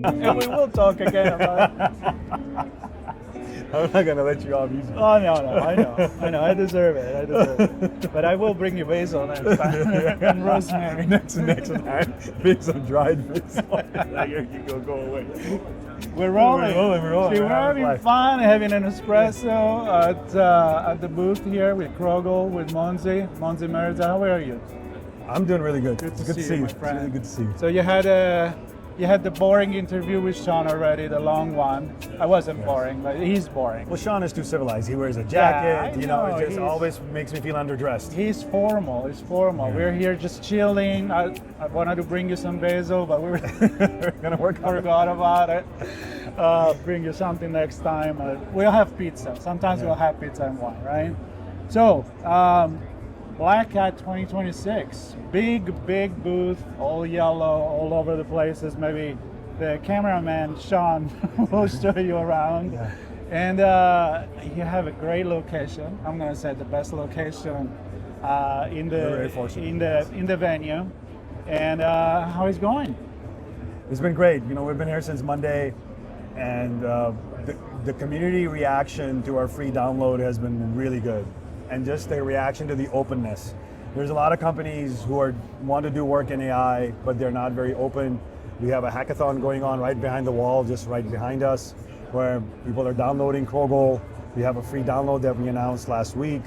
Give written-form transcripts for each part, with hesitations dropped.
and we will talk again about it. I'm not gonna let you off easy. Oh no, I know, I deserve it. But I will bring you basil next time and rosemary. Next time, bring some dried basil. You go away. We're rolling. See, we're having fun. fun, having an espresso at the booth here with Crogl, with Monzy Merza. How are you? I'm doing really good. Good to Good to see see you, you. my friend. It's really good to see you. So you had the boring interview with Sean already, the long one. I wasn't boring, but he's boring. Well, Sean is too civilized. He wears a I jacket. know, It just he's- always makes me feel underdressed. He's formal. Yeah. We're here just chilling. I wanted to bring you some basil, but we're Gonna work on it. forgot about it. Bring you something next time. We'll have pizza. Sometimes we'll have pizza and wine, right? So, Black Hat 2026. Big booth, all yellow, all over the places. Maybe the cameraman, Sean, will show you around. Yeah. And you have a great location. I'm going to say the best location in very fortunate. in the venue. And how is it going? It's been great. We've been here since Monday, and the community reaction to our free download has been really good, and just the reaction to the openness. There's a lot of companies who want to do work in AI, but they're not very open. We have a hackathon going on right behind the wall, just right behind us, where people are downloading Crogl. We have a free download that we announced last week,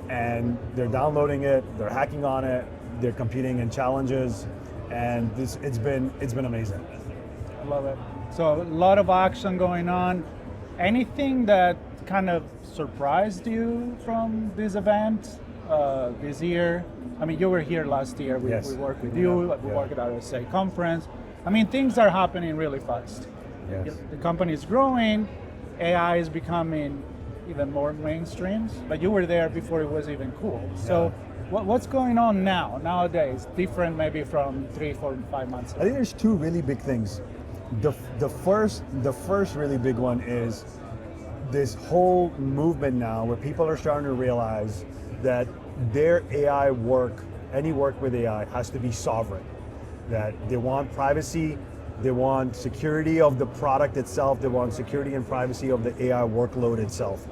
and they're downloading it, they're hacking on it, they're competing in challenges, and it's been amazing. I love it. So a lot of action going on. Anything that kind of surprised you from this event this year? I mean, you were here last year. We worked with you. We worked at our SA conference. I mean, things are happening really fast. Yes. The company is growing. AI is becoming even more mainstream. But you were there before it was even cool. So what's going on nowadays? Different maybe from 3, 4, 5 months ago. I think there's two really big things. The first really big one is this whole movement now where people are starting to realize that their AI work, any work with AI, has to be sovereign. That they want privacy, they want security of the product itself, they want security and privacy of the AI workload itself.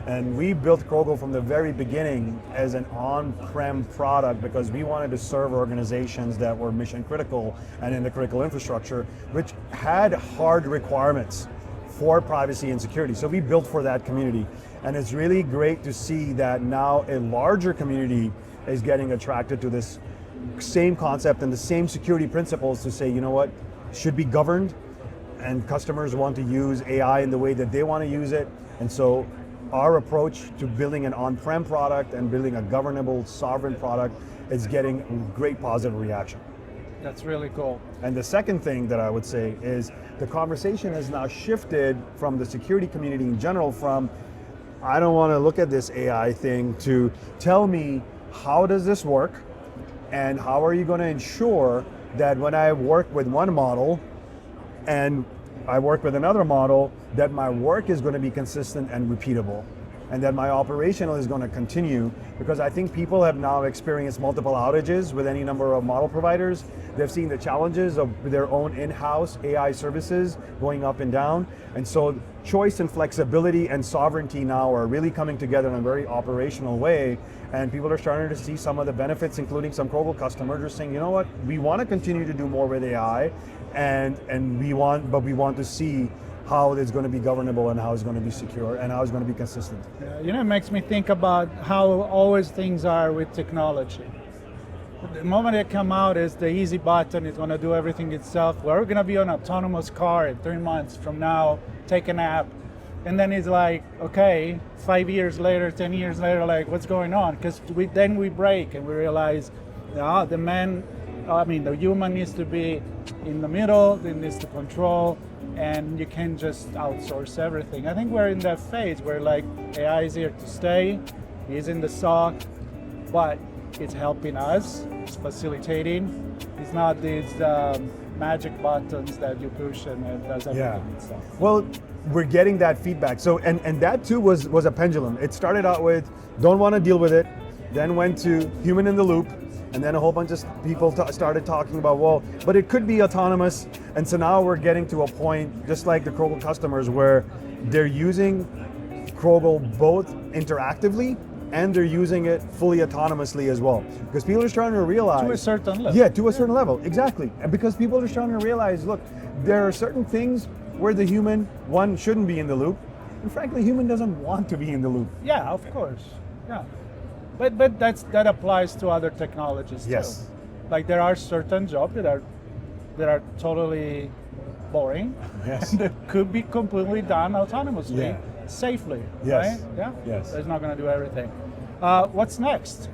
And we built Crogl from the very beginning as an on-prem product because we wanted to serve organizations that were mission critical and in the critical infrastructure, which had hard requirements for privacy and security. So we built for that community. And it's really great to see that now a larger community is getting attracted to this same concept and the same security principles to say, you know what, should be governed, and customers want to use AI in the way that they want to use it. And so our approach to building an on-prem product and building a governable, sovereign product is getting great positive reaction. That's really cool. And the second thing that I would say is the conversation has now shifted from the security community in general from, I don't want to look at this AI thing, to tell me, how does this work? And how are you going to ensure that when I work with one model and I work with another model, that my work is going to be consistent and repeatable, and that my operational is going to continue? Because I think people have now experienced multiple outages with any number of model providers. They've seen the challenges of their own in-house AI services going up and down. And so choice and flexibility and sovereignty now are really coming together in a very operational way. And people are starting to see some of the benefits, including some Crogl customers are saying, you know what, we want to continue to do more with AI, and we want to see how it's going to be governable and how it's going to be secure and how it's going to be consistent. It makes me think about how always things are with technology. The moment it come out is the easy button, it's going to do everything itself. We're going to be on an autonomous car in 3 months from now, take a nap. And then it's like, okay, 5 years later, 10 years later, like, what's going on? Because then we break and we realize, the human needs to be in the middle, it needs to control, and you can't just outsource everything. I think we're in that phase where like AI is here to stay, it's in the SOC, but it's helping us, it's facilitating. It's not these magic buttons that you push and it does everything itself. Well, we're getting that feedback. So, and that too was a pendulum. It started out with, don't want to deal with it, then went to human in the loop, And then a whole bunch of people started talking about, well, but it could be autonomous. And so now we're getting to a point, just like the Crogl customers, where they're using Crogl both interactively and they're using it fully autonomously as well. Because people are starting to realize— To a certain level. Yeah, to a certain level, exactly. And because people are starting to realize, look, there are certain things where the human, one, shouldn't be in the loop, and frankly, human doesn't want to be in the loop. Yeah, of course. Yeah. But that applies to other technologies too. Yes. Like there are certain jobs that are totally boring. Yes. And that could be completely done autonomously, Yeah. safely. Yes. Right? Yeah. Yes. It's not going to do everything. What's next?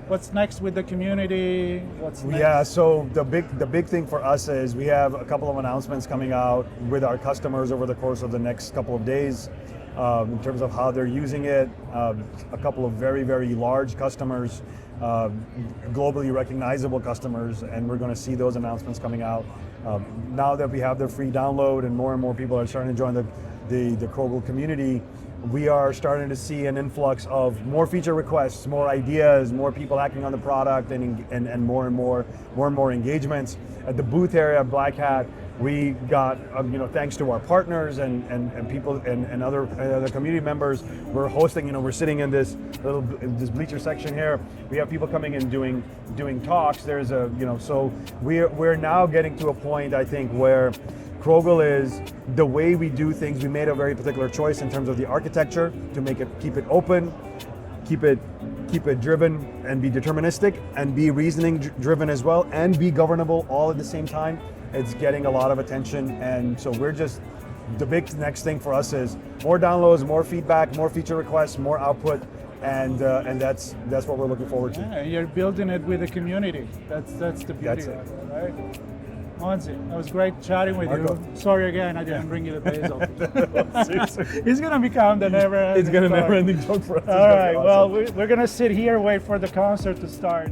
What's next with the community? What's next? Yeah, so the big thing for us is we have a couple of announcements coming out with our customers over the course of the next couple of days. In terms of how they're using it, a couple of very, very large customers, globally recognizable customers, and we're going to see those announcements coming out. Now that we have the free download and more people are starting to join the Crogl community, we are starting to see an influx of more feature requests, more ideas, more people acting on the product, and more engagements. At the booth area at Black Hat, we got, thanks to our partners and people and other community members, we're hosting. We're sitting in this bleacher section here. We have people coming and doing talks. There's so we're now getting to a point, I think, where Crogl is the way we do things. We made a very particular choice in terms of the architecture to keep it open, keep it driven, and be deterministic, and be reasoning driven as well, and be governable all at the same time. It's getting a lot of attention, and so the big next thing for us is more downloads, more feedback, more feature requests, more output, and that's what we're looking forward to. Yeah, you're building it with the community. That's the beauty That's of it. it, right? Monzy, it was great chatting with Marco. you. Sorry again, I didn't bring you the basil. It's gonna become the never-ending. It's gonna talk. never-ending joke for us. All right, well, we're gonna sit here, wait for the concert to start.